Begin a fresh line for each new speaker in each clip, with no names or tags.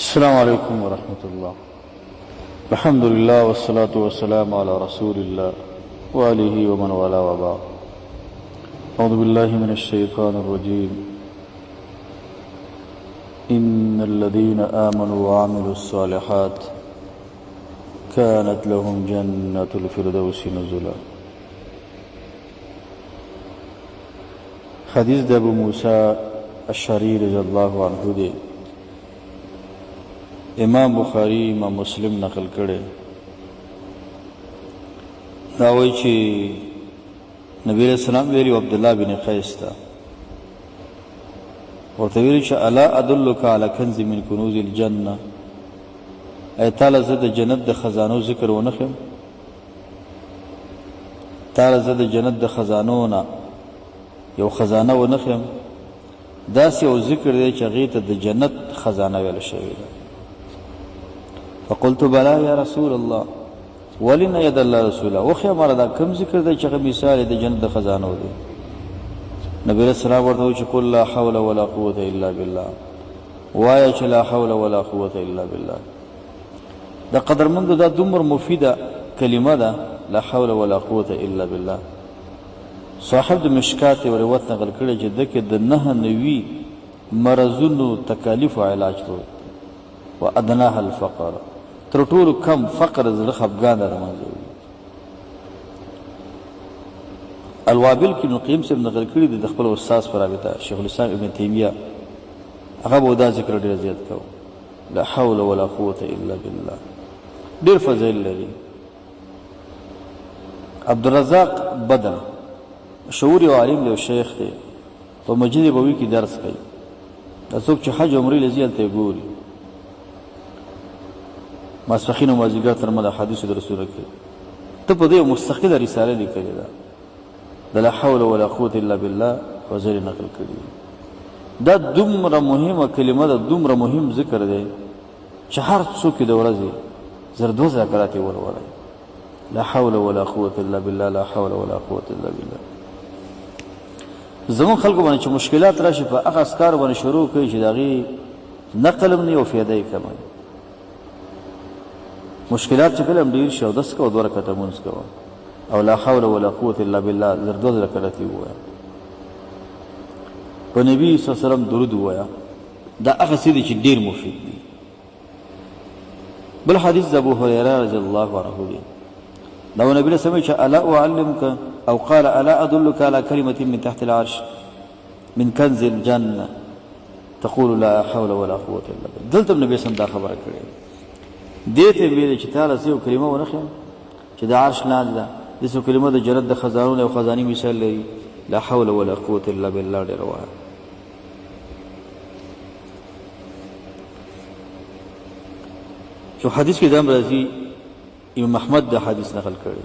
السلام عليكم ورحمة الله. الحمد لله والصلاة والسلام على رسول الله وآله ومن والاه وبعد. أعوذ بالله من الشيطان الرجيم. إن الذين آمنوا وعملوا الصالحات كانت لهم جنة الفردوس نزلا. حدیث د ابو موسی اشعری رضی الله عنه دی. امام بخاری امام مسلم نقل کړي دا وایي چې نبی علیہ السلام ویلي عبدالله بن قیس ته ورته ویلي چې الا ادلک علی کنز من کنوز الجنه، ای تعالی زه د جنت د خزانو ذکر ونه ښیم؟ تعالی زه د جنت د خزانو نه یو خزانه ونه ښیم؟ داسې یو ذکر دی چې هغې ته د جنت خزانه ویل شوې ده. فقلت بلا یا رسول الله، ولې نه ید الله رسوله، وښیه ماله دا کوم ذکر دی چې هغه مثال د جنت د خزانو دی؟ نبی علیہ السلام ورته وایي چې قل لا حول ولا قوة الا بالله، وایه چې لا حول ولا قوة الا بالله. دا قدرمندو دا دومره مفیده کلمه ده، لا حول ولا قوة الا بالله. صاحب د مشکات یو روایت نقل کړی چې ده کې د 9 مرضونو تکالیف او علاج دی. و ادناها الفقر، تر ټولو کم فقر زړه خفګان در منځه وي. الوابل کې ابن قیم صاحب نقل کړي د خپل استاد په رابطه شیخ الاسلام ابن تیمیه هغه به دا ذکر ډېر زیات کوو، لا حول ولا قوة الا بالله. ډېر فضایل لري. عبدالرزاق بدر مشهور یو عالم دی او شیخ دی، په مسجد نبوي کې درس کوي. دا څوک چې حج عمرې له ځي هلته یې ګوري. ماسپښین او مازدیګر تر مده حدیثو د رسول کې ته په دې یو مستقله رساله لیکلې ده، د لا حول ولا قوة الا بالله فضایل نقل کړي. دا دومره مهمه کلمه ده، دومره مهم ذکر دی چې هر څوک د ورځې زر 2 ذکرات یې ولولئ. لا حول ولا قوة الا بالله، لا حول ولا قوة الا بالله. زمون خلکو باندې چې مشکلات راشي په هغه اذکار باندې شروع کوي چې د هغې نقل هم نه وي او فایده یې کمه وي. مشکلات چې کله هم ډېر شي اودس کوه، 2 رکعته لمونځ کوه او لا حول ولا قوة الا بالله زر 2 رکعات یې ووایه. په نبي صلی الله علیه وسلم درود ووایه. دا هغه څه دي چې ډېر مفید دي. بل حدیث د ابو هریره رضی الله عنه دی. دا نبی له سمع چې الا اعلمك او قال الا ادلك على كلمه من تحت العرش من كنز الجنه تقول لا حول ولا قوة الا بالله. دلته نبی سم دا خبره کړې دې ته ویل چې تعالی یو کلمه ونه ښیم چې د عرش لاندې ده، داسې کلمه د جنت د خزانو او خزاني مثال لري. لا حول ولا قوة الا بالله. ډېر وایه. یو حدیث کې دا راځي، امام احمد دا حدیث نقل کړی،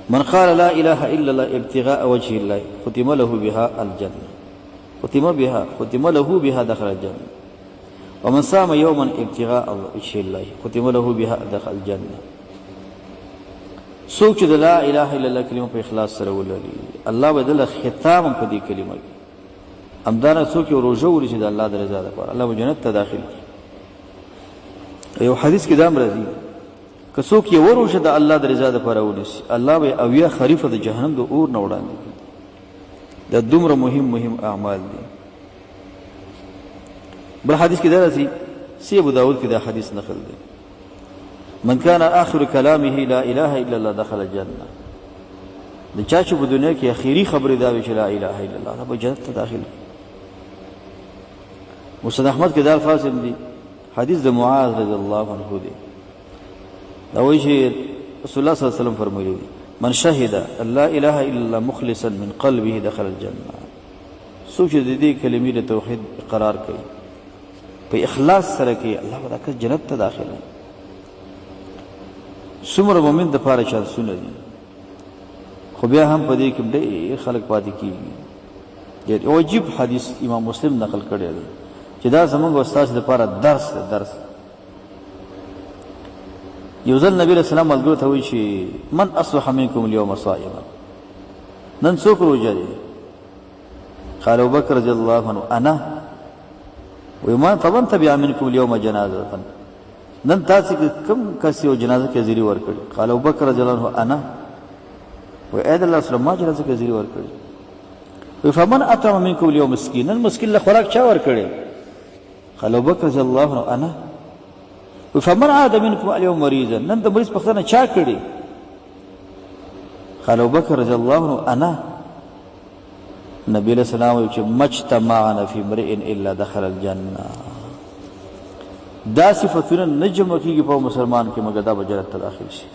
من قال لا اله الا الله ابتغاء وجه الله ختم له بها الجنه، ختم له بها دخل الجنه. ومن صام يوما ابتغاء وجه الله ختم له بها دخل الجنه. څوک چې د لا اله الا الله کلمه په اخلاص سره ولري، الله به دله ختام په دې کلمه کې. همدارنګه څوک یو روژه ونیسي د الله د رضا لپاره، الله به جنت ته داخل کړي. یو حدیث کې دا هم راځي که څوک یو روژه د الله د رضا لپاره ونیسي، الله به 80 خریفه د جهنم د اور نه وړاندې کړي. دا دومره مهم اعمال دي. بل حدیث کې دا راځي، سی ابو داود کې دا حدیث نقل دی، من كان آخر كلامه لا إله إلا الله دخل الجنة. د چا چې په دنیا کې اخیری خبرې دا وي چې لا اله الا الله، هغه به جنت ته داخل. مسند احمد کې دا الفاظ هم دي. حدیث د معاذ رضی الله عنه دی. دا وایي چې رسول الله صلی الله علیه وسلم فرمایلی دي، من شهد ان لا اله الا الله مخلصا من قلبه دخل الجنه. څوک چې د دې کلمې د توحید اقرار کوي، په اخلاص سره کوي، الله به دا کس جنت ته داخله. څومره مؤمن د پاره چانسونه دي، خو بیا هم په دې کې ډېر خلک پاتې کېږي. یو عجیب حدیث امام مسلم نقل کړی دی چې دا زموږ استاد لپاره درس دی. درس یو ځل نبی رسول الله ملګرو ته وایي چې من اصبح منکم اليوم صائما، نن څوک روژه دی؟ قال ابو بکر رضی الله عنه انا. وی ما فمن تبع منکم اليوم جنازه نن تاسو کوم کس یو جنازه کې حاضري ورکړي؟ قال ابوبکر رضی الله عنه انا. و اې د الله سره ما جنازه کې حاضري ورکړي. وی فمن اطعم منکم اليوم مسکینا مسکین له خوراک چا ورکړي؟ قال ابوبکر رضی الله عنه انا. وی فمن عاد منکم اليوم مریضا نن د مریض پختنه چا کړي؟ قال ابوبکر رضی الله عنه انا. نبی علیہ السلام وی چې مجتمعنا فی امرئ الا دخل الجنه. دا صفتونه نه جمع کېږي په مسلمان کې مګر دا به جنت ته داخل شي.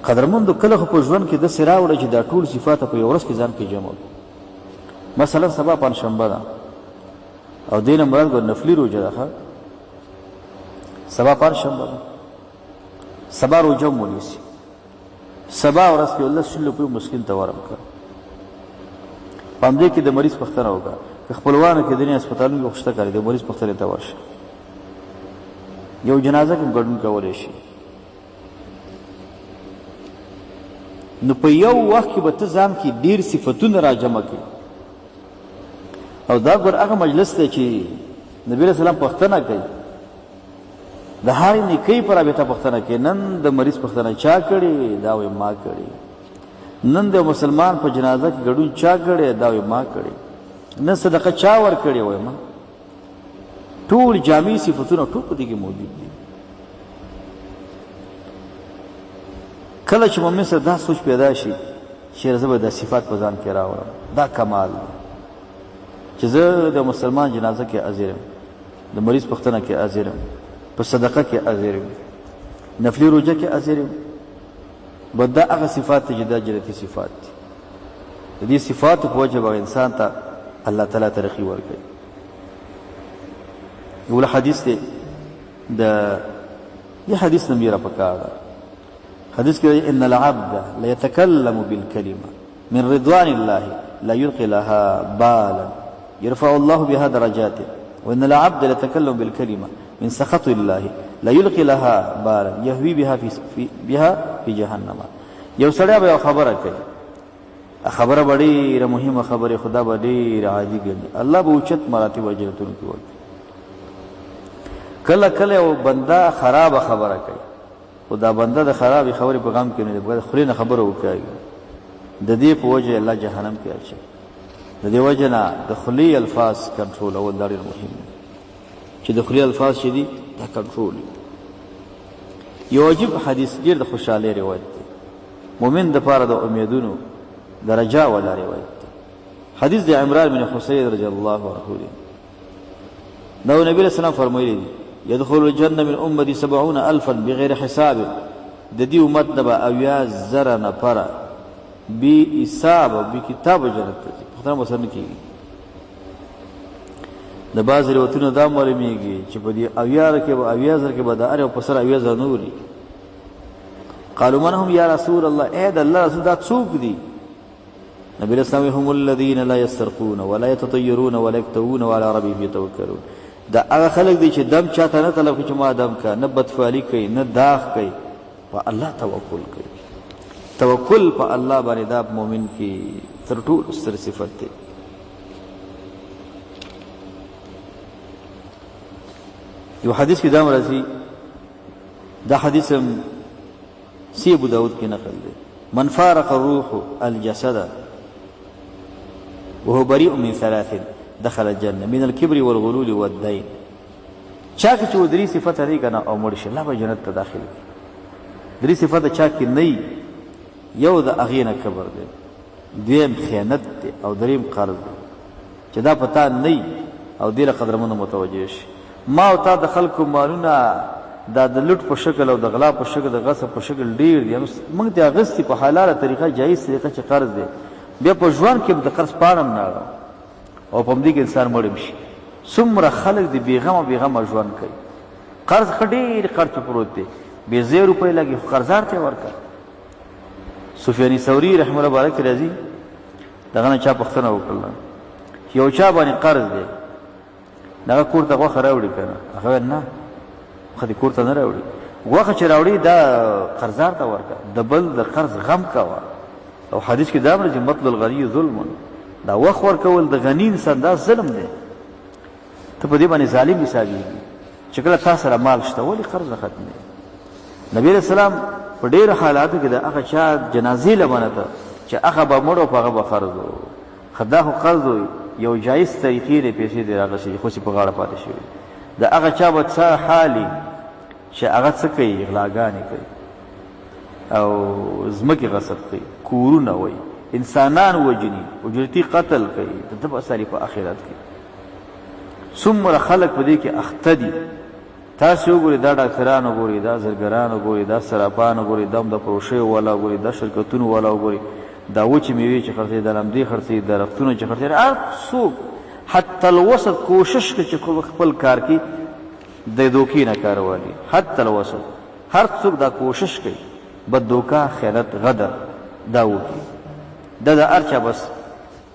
قدرمندو کله خو په ژوند کې داسې راوړه چې دا ټول صفات په یو ورځ کې ځان کې جمع کړو. مثلا سبا پنجشنبه ده او دې نه مراد نفلي روژه ده. سبا پنجشنبه ده، سبا روژه مو ونیسي، سبا ورځ کې الله شل روپۍ مسکین ته ورکړه. په همدې کې د مریض پوښتنه وکړه که خپلوانو کې دنیا هسپتالونو کې خوشته کړي د مریض پوښتنې ته ورشه. یو جنازه کې ګډون کولی شي. نو په یو وخت کې به ته ځان کې ډېر صفتونه را جمع کړي. او دا ګور هغه مجلس دی چې نبي علیه السلام پوښتنه کوي، د هرې نیکۍ په رابطه پوښتنه کوي. نن د مریض پوښتنه چا کړې؟ دا وایي ما کړې. نن د مسلمان په جنازه کې ګډون چا کړی؟ دا وایي ما کړې. نن صدقه چا ورکړې؟ وایي ما. ټول جامع صفتونه ټول په دې کې موجود دي. کله چې مؤمن سره دا سوچ پیدا شي چې زه به دا صفات په ځان کې راوړم، دا کمال دی چې زه د مسلمان جنازه کې حاضر یم، د مریض پوښتنه کې حاضر یم، په صدقه کې حاضر یم، نفلي روژه کې حاضر یم. بس دا هغه صفات دي چې دا جنتي صفات دي. د دې صفاتو په وجه به انسان ته الله تعالی ترقي ورکوي. یو حدیث دی، دې حدیث نه میره پکار ده. حدیث کې ان العبد ليتكلم بالكلمه من رضوان الله لا يلقي لها بالا يرفع الله بها درجاته، وان العبد ليتكلم بالكلمه من سخط الله لا يلقي لها بالا يهوي بها في جهنم. یو سړی به خبره کوي، خبره ډېره مهمه خبره، خدا به ډېره عادي ګڼي، الله به اوچت مراتب اجرتونو کې ورکړي. کله کله یو بنده خرابه خبره کوي، خو دا بنده د خرابې خبرې په غم کې نه دی، بغیر خولې نه خبره وکړي، د دې په وجه الله جهنم کې اچوي. د دې وجه نه د خولې الفاظ کنټرول اول دا ډېر مهم دی چې د خولې الفاظ چې دي دا کنټرول. یو عجیب حدیث ډېر د خوشحالۍ روایت دی، مؤمن د پاره د امیدونو د رجا والا روایت دی. حدیث د عمران بن حسین رضی الله عنه دی. دا نبی علیہ السلام فرمایلی دی يدخل الجنة من أمتي 70,000 بغير حساب. د دې امت نه به 70,000 نفره بې حساب او بې کتاب جنت ته ځي. پوښتنه ورسره نه کېږي. د بعضې روایتونو دا معلومېږي چې په دې 70,000 کې به 70,000 کې به د هر یو په سر 70,000 نور دي. قالوا من هم یا رسول الله؟ اے د الله رسول دا څوک دي؟ نبي الاسلام هم الذين لا يسترقون ولا يتطيرون ولا يكتوون وعلى ربهم يتوكلون. دا هغه خلک دي چې دم چاته نه طلب کوي چې ما دم کا، نه بدفعلي کوي، نه داغ کوي، په الله توکل کوي. توکل په الله باندې دا مؤمن کې تر ټولو ستر صفت دی. یو حدیث کې دا راځي، دا حدیث سی ابو داود کې نقل دی، من فارق الروح الجسد وهو بريء من 3 دخل الجنه من الكبر والغلول والدين. چا کې چې درې صفات لري کنه او مړ شي، الله به جنت ته داخل کړي. درې صفات چا کې نه، یو د اغینه کبر دی، دویم خیانت دی، او دریم قرض دی چې دا پتا نه او دې له قدرمنو متوجه شي. ما او تا د خلکو مالونه دا د لوټ په شکل او د غلا په شکل د غصب په شکل ډیر دي، موږ د غصب په حلاله طریقه جایز طریقه چې قرض دی، بیا په ژوند کې د قرض پاړم نه او په دې کې انسان مړ شي. څومره خلک دی بیغمه بیغمه ژوند کوي، قرض خډیر قرض پروت دی، بې زیر روپۍ لګي خو قرضدار ته ورکړه. سفیان ثوری رحمه الله بارک راضي دغه نه چا پوښتنه وکړه چې یو چا باندې قرض دی، دغه کور ته غوښه راوړي کنه؟ هغه نه، خو دې کور ته نه راوړي، غوښه چې راوړي دا قرضدار ته ورکړه، د بل د قرض غم کوه. او حدیث کې دا راځي مطلب الغنی ظلم، دا وخت ورکول د غنی انسان دا ظلم دی ته په دې باندې ظالم حسابېږي چې کله تا سره مال شته ولې قرض نه ختموي. نبی علیه السلام په ډېرو حالاتو کې د هغه چا جنازې لمنه ته چې هغه به مړ و په هغه به قرض و، خو دا خو قرض و یو جایز طریقې دی، پیسې دې راغسې خو چې په غاړه پاتې شوي. د هغه چا به څه حالي چې هغه څه کوي، غلاګانې کوي او ځمکې غصب کوي، کورونه وایي، انسانان وجني، اجرتي قتل کوي، د ده به اثر په آخرت کې. څومره خلک په دې کې اخته دي. تاسې وګورئ دا ډاکټران وګورئ، دا زرګران وګورئ، دا صرافان وګورئ، دا د پروشیو والا وګورئ، دا شرکتونو والا وګورئ، دا وچې میوې چې خرڅوي، دا لمدې خرڅوي، دا رفتونه چې خرڅوي، هر څوک حتی الوسط کوشش کوي چې خپل کار کې د دوکې نه کار والي. حتی الوسط هر څوک دا کوشش کوي بد دوکه، خیانت، غدر دا وکړي. دا د هر چا بس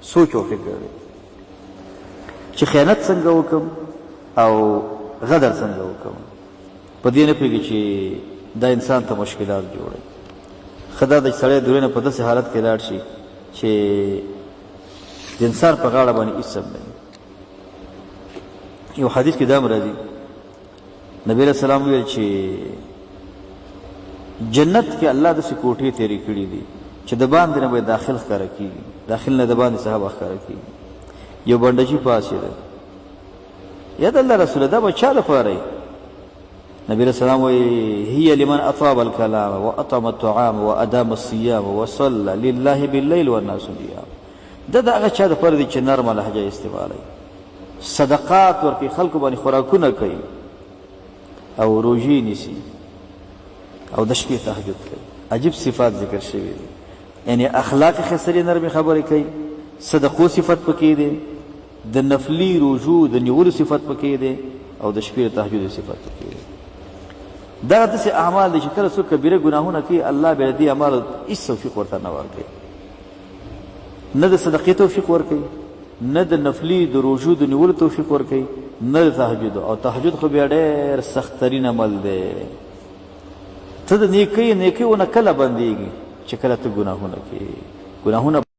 سوچ او فکر دی چې خیانت څنګه وکړم او غدر څنګه وکړم. په دې نه پوهېږي چې دا انسان ته مشکلات جوړوي. ښه دا د سړی د په داسې حالت کې لاړ شي چې د انسان په غاړه باندې هېڅ هم نه وي. یو حدیث کې دا هم راځي، نبي علیه السلام ویل چې جنت کې الله داسې کوټې تېرې کړي دي چې د باندې نه به داخل ښکاره کېږي، داخل نه د باندې صحابه ښکاره کېږي. یو بنډچي پاڅېده، یا د الله رسوله دا به چا لپاره یې؟ نبی علیه السلام وایي هي لمن اطاب الکلام واطعم الطعام وادام الصیام وصلى لله باللیل والناس نیام. دا د هغه چا دپاره دی چې نرمه لهجه استعمالوي، صدقات ورکوي، خلکو باندې خوراکونه کوي او روژې نیسي او د شپې تهجد کوي. عجیب صفات ذکر شوي دي. یعنی اخلاق خسرې نرمې خبرې کوي، صدقو صفت پکې دی، د نفلي روژو د نیولو صفت پکې دی او د شپې تهجد صفت پکې دی. دا داسې اعمال دي چې کله څوک کبیره ګناهونه کوي الله به د دې اعمالو هېڅ توفیق ورته نه ورکوي، نه د صدقې توفیق ورکوي، نه د نفلي د روژو د نیولو توفیق ورکوي، نه د تهجد. او تهجد خو بیا ډېر سختترین عمل دی. ته د نیکۍ ونه کله بندېږي چې کله ته ګناهونه کوي. ګناهونه